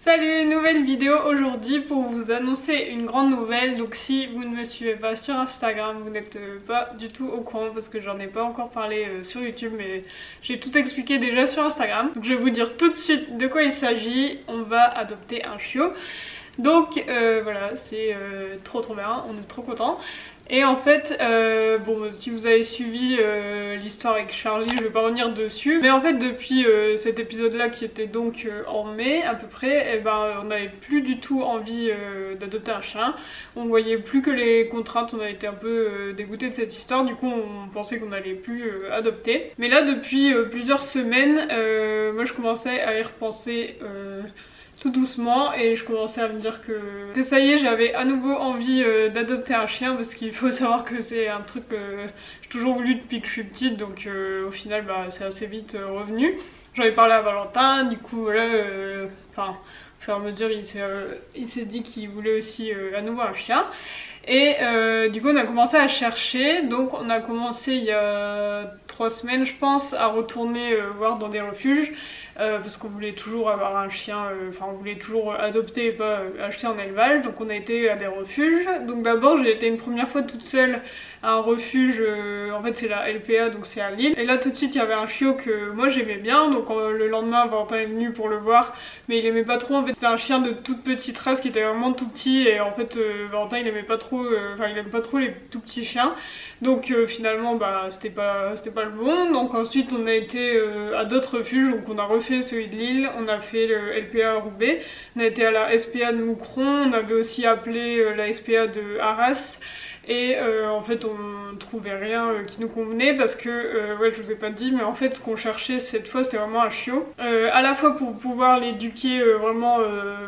Salut, nouvelle vidéo aujourd'hui pour vous annoncer une grande nouvelle. Donc si vous ne me suivez pas sur Instagram, vous n'êtes pas du tout au courant parce que j'en ai pas encore parlé sur YouTube, mais j'ai tout expliqué déjà sur Instagram. Donc je vais vous dire tout de suite de quoi il s'agit. On va adopter un chiot. Donc voilà, c'est trop bien, on est trop contents. Et en fait, bon, si vous avez suivi l'histoire avec Charlie, je vais pas revenir dessus. Mais en fait, depuis cet épisode-là qui était donc en mai à peu près, eh ben, on n'avait plus du tout envie d'adopter un chien. On voyait plus que les contraintes, on a été un peu dégoûtés de cette histoire. Du coup, on pensait qu'on n'allait plus adopter. Mais là, depuis plusieurs semaines, moi je commençais à y repenser tout doucement et je commençais à me dire que ça y est, j'avais à nouveau envie d'adopter un chien parce qu'il faut savoir que c'est un truc que j'ai toujours voulu depuis que je suis petite, donc au final bah, c'est assez vite revenu. J'en ai parlé à Valentin, du coup voilà, enfin au fur et à mesure il s'est dit qu'il voulait aussi à nouveau un chien. Et du coup on a commencé à chercher, donc on a commencé il y a 3 semaines je pense à retourner voir dans des refuges parce qu'on voulait toujours avoir un chien, enfin on voulait toujours adopter et pas acheter en élevage, donc on a été à des refuges. Donc d'abord j'ai été une première fois toute seule à un refuge, en fait c'est la LPA, donc c'est à Lille, et là tout de suite il y avait un chiot que moi j'aimais bien, donc le lendemain Valentin est venu pour le voir, mais il aimait pas trop, en fait c'était un chien de toute petite race qui était vraiment tout petit, et en fait Valentin il aimait pas trop, enfin il aime pas trop les tout petits chiens, donc finalement bah c'était pas le bon. Donc ensuite on a été à d'autres refuges, donc on a refait celui de Lille, on a fait le LPA à Roubaix, on a été à la SPA de Moucron, on avait aussi appelé la SPA de Arras. Et en fait on trouvait rien qui nous convenait parce que, ouais je vous ai pas dit, mais en fait ce qu'on cherchait cette fois c'était vraiment un chiot. À la fois pour pouvoir l'éduquer vraiment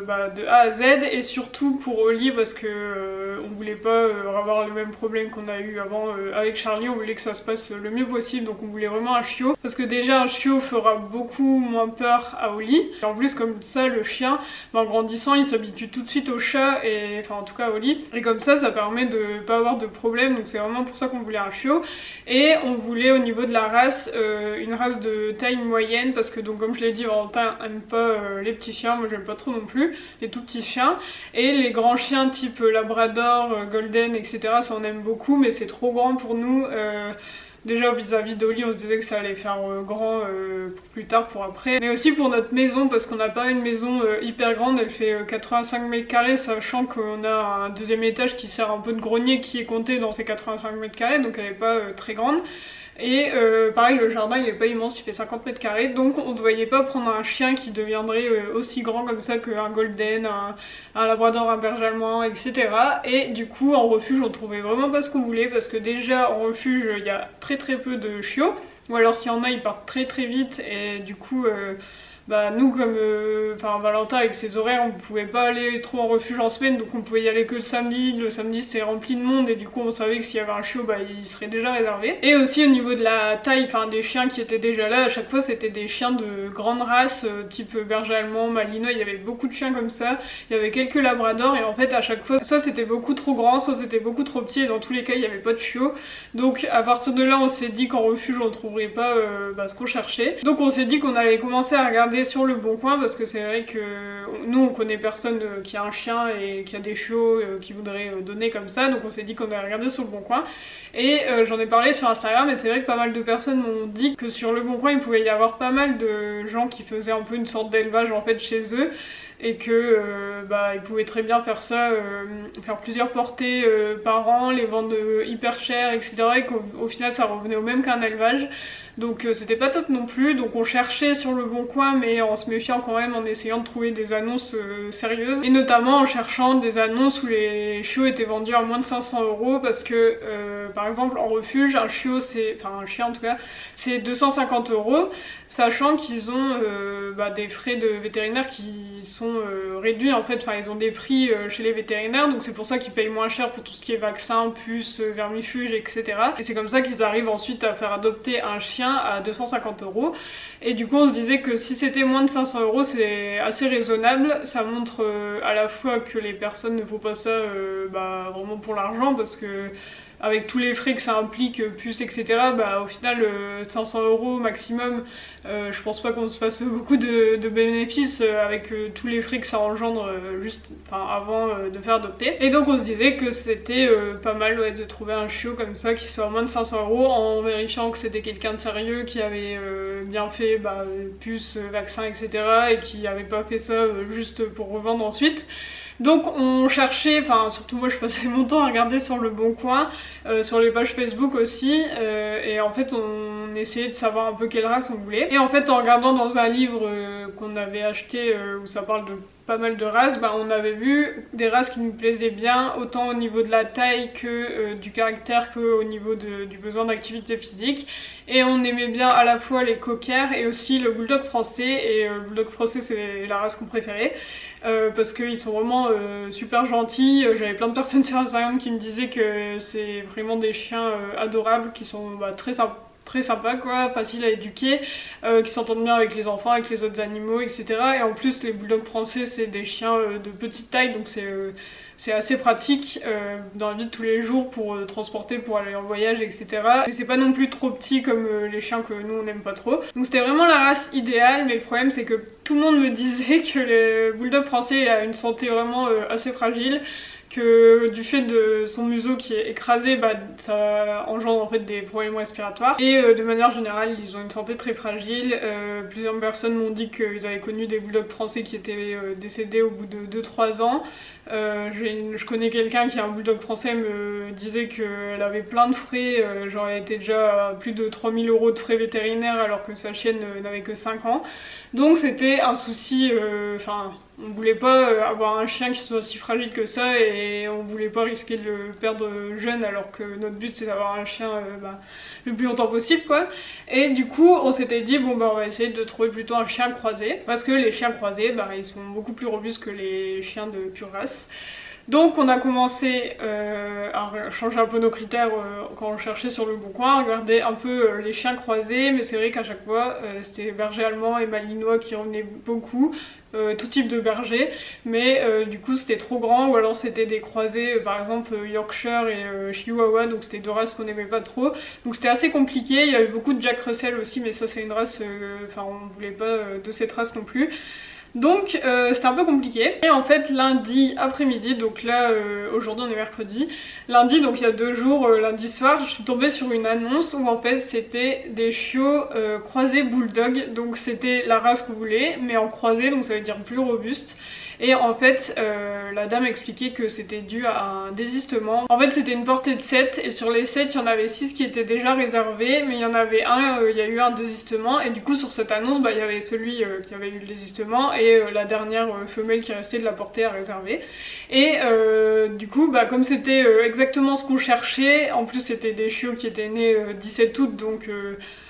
bah, de A à Z, et surtout pour Oli parce que on voulait pas avoir le même problème qu'on a eu avant avec Charlie, on voulait que ça se passe le mieux possible, donc on voulait vraiment un chiot. Parce que déjà un chiot fera beaucoup moins peur à Oli. Et en plus comme ça le chien, bah, en grandissant il s'habitue tout de suite au chat, et enfin en tout cas à Oli. Et comme ça permet de pas avoir de problème, donc c'est vraiment pour ça qu'on voulait un chiot. Et on voulait au niveau de la race une race de taille moyenne, parce que donc comme je l'ai dit Valentin aime pas les petits chiens, moi j'aime pas trop non plus les tout petits chiens, et les grands chiens type labrador, golden etc ça on aime beaucoup, mais c'est trop grand pour nous. Déjà vis-à-vis d'Oli on se disait que ça allait faire grand pour plus tard, pour après. Mais aussi pour notre maison, parce qu'on n'a pas une maison hyper grande, elle fait 85 mètres carrés, sachant qu'on a un deuxième étage qui sert un peu de grenier qui est compté dans ces 85 mètres carrés, donc elle n'est pas très grande. Et pareil le jardin il est pas immense, il fait 50 mètres carrés, donc on ne se voyait pas prendre un chien qui deviendrait aussi grand comme ça qu'un golden, un labrador, un berger allemand, etc. Et du coup en refuge on trouvait vraiment pas ce qu'on voulait, parce que déjà en refuge il y a très peu de chiots, ou alors s'il y en a ils partent très vite, et du coup bah nous comme enfin Valentin avec ses horaires on pouvait pas aller trop en refuge en semaine, donc on pouvait y aller que le samedi c'était rempli de monde, et du coup on savait que s'il y avait un chiot bah il serait déjà réservé. Et aussi au niveau de la taille, enfin des chiens qui étaient déjà là, à chaque fois c'était des chiens de grande race type berger allemand, malinois, il y avait beaucoup de chiens comme ça, il y avait quelques labradors, et en fait à chaque fois soit c'était beaucoup trop grand, soit c'était beaucoup trop petit, et dans tous les cas il n'y avait pas de chiot. Donc à partir de là on s'est dit qu'en refuge on trouverait pas bah, ce qu'on cherchait, donc on s'est dit qu'on allait commencer à regarder sur le bon coin, parce que c'est vrai que nous on connaît personne qui a un chien et qui a des chiots qui voudrait donner comme ça, donc on s'est dit qu'on allait regarder sur le bon coin. Et j'en ai parlé sur Instagram, et c'est vrai que pas mal de personnes m'ont dit que sur le bon coin il pouvait y avoir pas mal de gens qui faisaient un peu une sorte d'élevage en fait chez eux, et que bah, ils pouvaient très bien faire ça, faire plusieurs portées par an, les vendre hyper cher etc, et qu'au final ça revenait au même qu'un élevage. Donc c'était pas top non plus, donc on cherchait sur le bon coin, mais en se méfiant quand même, en essayant de trouver des annonces sérieuses, et notamment en cherchant des annonces où les chiots étaient vendus à moins de 500 €, parce que par exemple en refuge un chiot c'est, enfin un chien en tout cas, c'est 250 €, sachant qu'ils ont bah, des frais de vétérinaire qui sont réduits en fait, enfin ils ont des prix chez les vétérinaires, donc c'est pour ça qu'ils payent moins cher pour tout ce qui est vaccin, puces, vermifuges etc. Et c'est comme ça qu'ils arrivent ensuite à faire adopter un chien à 250 €. Et du coup on se disait que si c'était moins de 500 € c'est assez raisonnable, ça montre à la fois que les personnes ne font pas ça bah, vraiment pour l'argent, parce que avec tous les frais que ça implique, puces, etc., bah au final 500 € maximum, je pense pas qu'on se fasse beaucoup de bénéfices avec tous les frais que ça engendre juste avant de faire adopter. Et donc on se disait que c'était pas mal de trouver un chiot comme ça qui soit à moins de 500 € en vérifiant que c'était quelqu'un de sérieux qui avait bien fait puces, vaccins, etc., et qui avait pas fait ça juste pour revendre ensuite. Donc on cherchait, enfin surtout moi je passais mon temps à regarder sur le Bon Coin, sur les pages Facebook aussi, et en fait on essayait de savoir un peu quelle race on voulait. Et en fait en regardant dans un livre qu'on avait acheté où ça parle de pas mal de races, on avait vu des races qui nous plaisaient bien, autant au niveau de la taille que du caractère qu'au niveau du besoin d'activité physique. Et on aimait bien à la fois les cockers et aussi le bulldog français, et le bulldog français c'est la race qu'on préférait, parce qu'ils sont vraiment super gentils. J'avais plein de personnes sur Instagram qui me disaient que c'est vraiment des chiens adorables, qui sont très sympa quoi, facile à éduquer, qui s'entendent bien avec les enfants, avec les autres animaux, etc. Et en plus les bulldogs français c'est des chiens de petite taille, donc c'est assez pratique dans la vie de tous les jours pour transporter, pour aller en voyage, etc. Mais c'est pas non plus trop petit comme les chiens que nous on n'aime pas trop. Donc c'était vraiment la race idéale, mais le problème c'est que tout le monde me disait que le bulldog français a une santé vraiment assez fragile, que du fait de son museau qui est écrasé, ça engendre en fait des problèmes respiratoires, et de manière générale ils ont une santé très fragile. Plusieurs personnes m'ont dit qu'ils avaient connu des bulldogs français qui étaient décédés au bout de 2-3 ans. Je connais quelqu'un qui a un bulldog français, me disait qu'elle avait plein de frais, genre elle était déjà à plus de 3000 € de frais vétérinaires alors que sa chienne n'avait que 5 ans. Donc c'était un souci, on voulait pas avoir un chien qui soit si fragile que ça, et on voulait pas risquer de le perdre jeune, alors que notre but c'est d'avoir un chien le plus longtemps possible quoi. Et du coup on s'était dit bon on va essayer de trouver plutôt un chien croisé, parce que les chiens croisés ils sont beaucoup plus robustes que les chiens de pure race. Donc on a commencé à changer un peu nos critères quand on cherchait sur le Bon Coin, à regarder un peu les chiens croisés, mais c'est vrai qu'à chaque fois c'était berger allemand et malinois qui revenaient beaucoup, tout type de berger, mais du coup c'était trop grand, ou alors c'était des croisés, par exemple Yorkshire et Chihuahua, donc c'était deux races qu'on aimait pas trop, donc c'était assez compliqué. Il y avait beaucoup de Jack Russell aussi, mais ça c'est une race, on voulait pas de cette race non plus. Donc c'était un peu compliqué. Et en fait lundi après-midi, donc là aujourd'hui on est mercredi, lundi donc il y a 2 jours, lundi soir, je suis tombée sur une annonce où en fait c'était des chiots croisés bulldog, donc c'était la race qu'on voulait mais en croisé, donc ça veut dire plus robuste. Et en fait la dame expliquait que c'était dû à un désistement. En fait c'était une portée de 7, et sur les 7 il y en avait 6 qui étaient déjà réservés, mais il y en avait un, il y a eu un désistement, et du coup sur cette annonce il y avait celui qui avait eu le désistement et la dernière femelle qui restait de la portée à réserver. Et du coup comme c'était exactement ce qu'on cherchait, en plus c'était des chiots qui étaient nés 17 août, donc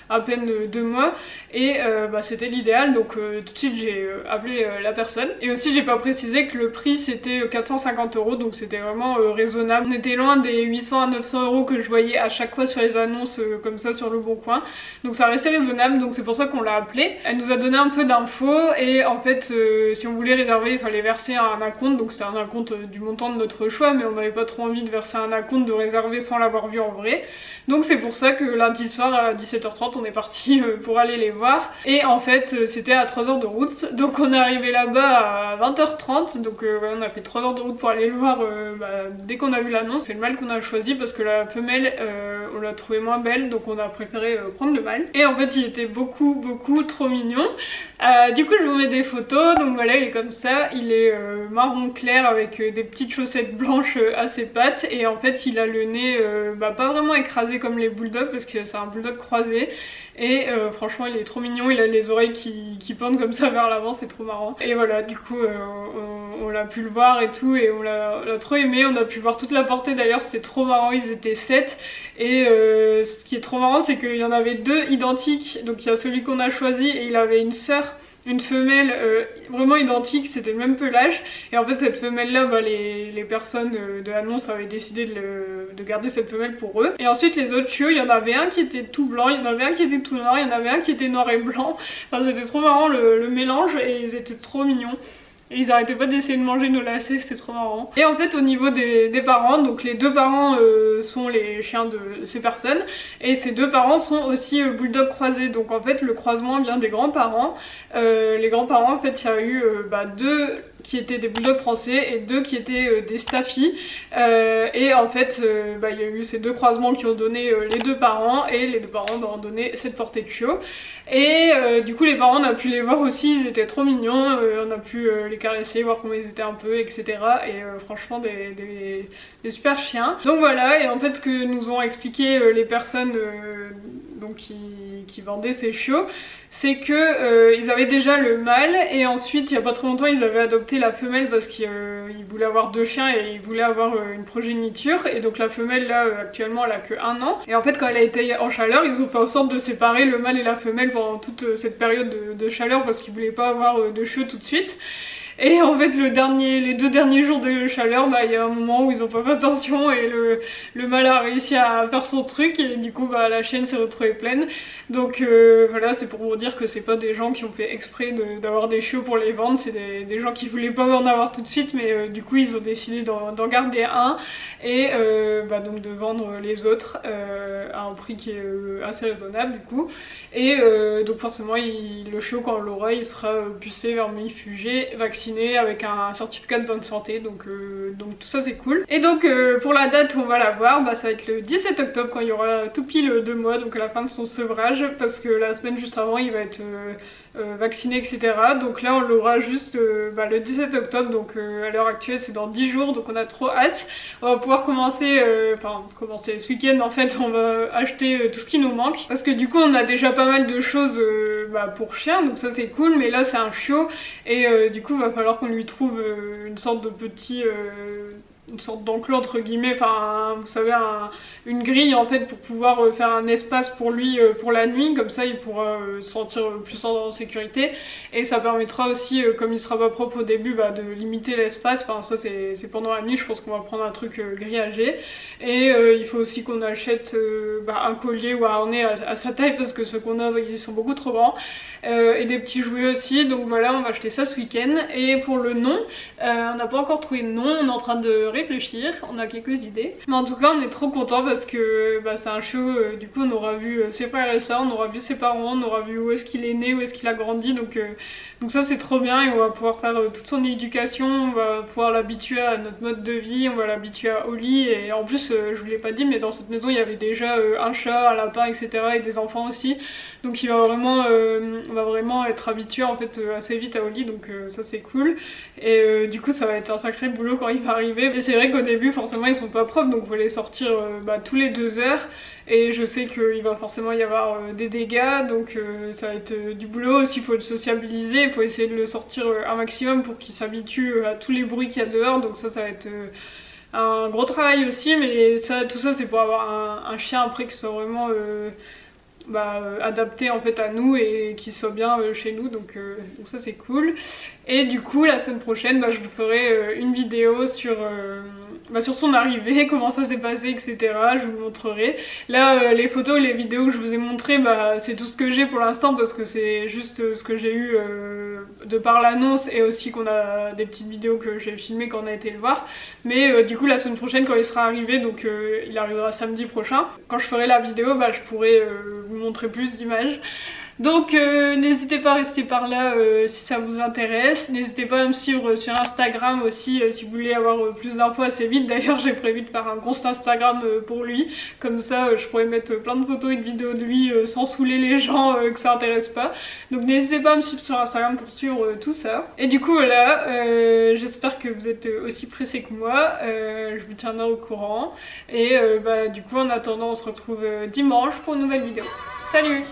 à peine 2 mois, et c'était l'idéal, donc tout de suite j'ai appelé la personne. Et aussi j'ai pas précisé que le prix c'était 450 €, donc c'était vraiment raisonnable. On était loin des 800 à 900 € que je voyais à chaque fois sur les annonces comme ça sur le Bon Coin, donc ça restait raisonnable, donc c'est pour ça qu'on l'a appelée. Elle nous a donné un peu d'infos, et en fait si on voulait réserver il fallait verser un acompte, donc c'était un acompte du montant de notre choix, mais on n'avait pas trop envie de verser un acompte, de réserver sans l'avoir vu en vrai. Donc c'est pour ça que lundi soir à 17h30 on est parti pour aller les voir, et en fait c'était à 3 heures de route, donc on est arrivé là-bas à 20h30, donc on a fait 3 heures de route pour aller le voir dès qu'on a vu l'annonce. C'est le mâle qu'on a choisi parce que la femelle on l'a trouvé moins belle, donc on a préféré prendre le mâle, et en fait il était beaucoup trop mignon. Du coup je vous mets des photos, donc voilà il est comme ça, il est marron clair avec des petites chaussettes blanches à ses pattes, et en fait il a le nez pas vraiment écrasé comme les bulldogs parce que c'est un bulldog croisé, et franchement il est trop mignon, il a les oreilles qui pendent comme ça vers l'avant, c'est trop marrant. Et voilà, du coup on l'a pu le voir et tout, et on l'a trop aimé. On a pu voir toute la portée d'ailleurs, c'était trop marrant, ils étaient 7, et ce qui est trop marrant c'est qu'il y en avait 2 identiques, donc il y a celui qu'on a choisi et il avait une sœur, une femelle vraiment identique, c'était le même pelage, et en fait cette femelle là les personnes de l'annonce avaient décidé de garder cette femelle pour eux. Et ensuite les autres chiots, il y en avait un qui était tout blanc, il y en avait un qui était tout noir, il y en avait un qui était noir et blanc, enfin c'était trop marrant le mélange, et ils étaient trop mignons. Et ils arrêtaient pas d'essayer de manger nos lacets, c'était trop marrant. Et en fait au niveau des parents, donc les deux parents sont les chiens de ces personnes et ces deux parents sont aussi bulldog croisés. Donc en fait le croisement vient des grands-parents. Les grands-parents en fait il y a eu deux qui étaient des bulldogs français et deux qui étaient des staffies. Et en fait il y a eu ces deux croisements qui ont donné les deux parents et les deux parents ont donné cette portée de chiot. Et du coup les parents on a pu les voir aussi, ils étaient trop mignons, on a pu les caresser, voir comment ils étaient un peu, etc. Et franchement des super chiens. Donc voilà, et en fait ce que nous ont expliqué les personnes donc qui vendaient ces chiots, c'est que ils avaient déjà le mâle et ensuite il y a pas très longtemps ils avaient adopté la femelle parce qu'ils voulaient avoir deux chiens et ils voulaient avoir une progéniture. Et donc la femelle là actuellement elle a que 1 an. Et en fait quand elle a été en chaleur ils ont fait en sorte de séparer le mâle et la femelle pendant toute cette période de chaleur parce qu'ils voulaient pas avoir de chiots tout de suite. Et en fait les 2 derniers jours de chaleur, il y a un moment où ils ont pas fait attention et le mâle a réussi à faire son truc et du coup la chienne s'est retrouvée pleine. Donc voilà, c'est pour vous dire que c'est pas des gens qui ont fait exprès d'avoir des chiots pour les vendre, c'est des gens qui voulaient pas en avoir tout de suite, mais du coup ils ont décidé d'en garder un et donc de vendre les autres à un prix qui est assez raisonnable du coup. Et donc forcément le chiot quand on l'aura il sera pucé, vermifugé, vacciné avec un certificat de bonne santé, donc tout ça c'est cool. Et donc pour la date où on va l'avoir, ça va être le 17 octobre quand il y aura tout pile 2 mois, donc à la fin de son sevrage, parce que la semaine juste avant il va être vacciné, etc. Donc là on l'aura juste le 17 octobre, donc à l'heure actuelle c'est dans 10 jours, donc on a trop hâte. On va pouvoir commencer ce week-end en fait, on va acheter tout ce qui nous manque, parce que du coup on a déjà pas mal de choses pour chien, donc ça c'est cool, mais là c'est un chiot et du coup il va falloir qu'on lui trouve une sorte de petit une sorte d'enclos entre guillemets, enfin vous savez une grille en fait pour pouvoir faire un espace pour lui pour la nuit, comme ça il pourra se sentir plus en sécurité et ça permettra aussi comme il sera pas propre au début de limiter l'espace, enfin ça c'est pendant la nuit, je pense qu'on va prendre un truc grillagé et il faut aussi qu'on achète un collier ou un harnais à sa taille parce que ceux qu'on a ils sont beaucoup trop grands et des petits jouets aussi, donc voilà on va acheter ça ce week-end. Et pour le nom, on n'a pas encore trouvé de nom, on est en train de réfléchir, on a quelques idées, mais en tout cas on est trop contents parce que c'est un chiot, du coup on aura vu ses frères et sœurs, on aura vu ses parents, on aura vu où est-ce qu'il est né, où est-ce qu'il a grandi, donc ça c'est trop bien et on va pouvoir faire toute son éducation, on va pouvoir l'habituer à notre mode de vie, on va l'habituer à Oli. Et en plus je vous l'ai pas dit mais dans cette maison il y avait déjà un chat, un lapin, etc. et des enfants aussi, donc il va vraiment être habitué en fait assez vite à Oli, donc ça c'est cool. Et du coup ça va être un sacré boulot quand il va arriver. Et c'est vrai qu'au début forcément ils sont pas propres, donc il faut les sortir tous les 2 heures. Et je sais qu'il va forcément y avoir des dégâts, donc ça va être du boulot aussi, il faut le sociabiliser, il faut essayer de le sortir un maximum pour qu'il s'habitue à tous les bruits qu'il y a dehors, donc ça va être un gros travail aussi, mais tout ça c'est pour avoir un chien après qui soit vraiment adapté en fait à nous et qui soit bien chez nous, donc ça c'est cool. Et du coup la semaine prochaine je vous ferai une vidéo sur son arrivée, comment ça s'est passé, etc. Je vous montrerai. Là les photos, les vidéos que je vous ai montrées, c'est tout ce que j'ai pour l'instant parce que c'est juste ce que j'ai eu de par l'annonce et aussi qu'on a des petites vidéos que j'ai filmées quand on a été le voir. Mais du coup la semaine prochaine quand il sera arrivé, donc il arrivera samedi prochain, quand je ferai la vidéo je pourrai vous montrer plus d'images. Donc n'hésitez pas à rester par là si ça vous intéresse, n'hésitez pas à me suivre sur Instagram aussi si vous voulez avoir plus d'infos assez vite. D'ailleurs j'ai prévu de faire un compte Instagram pour lui, comme ça je pourrais mettre plein de photos et de vidéos de lui sans saouler les gens que ça intéresse pas. Donc n'hésitez pas à me suivre sur Instagram pour suivre tout ça. Et du coup voilà, j'espère que vous êtes aussi pressés que moi, je vous tiendrai au courant. Et du coup en attendant on se retrouve dimanche pour une nouvelle vidéo. Salut!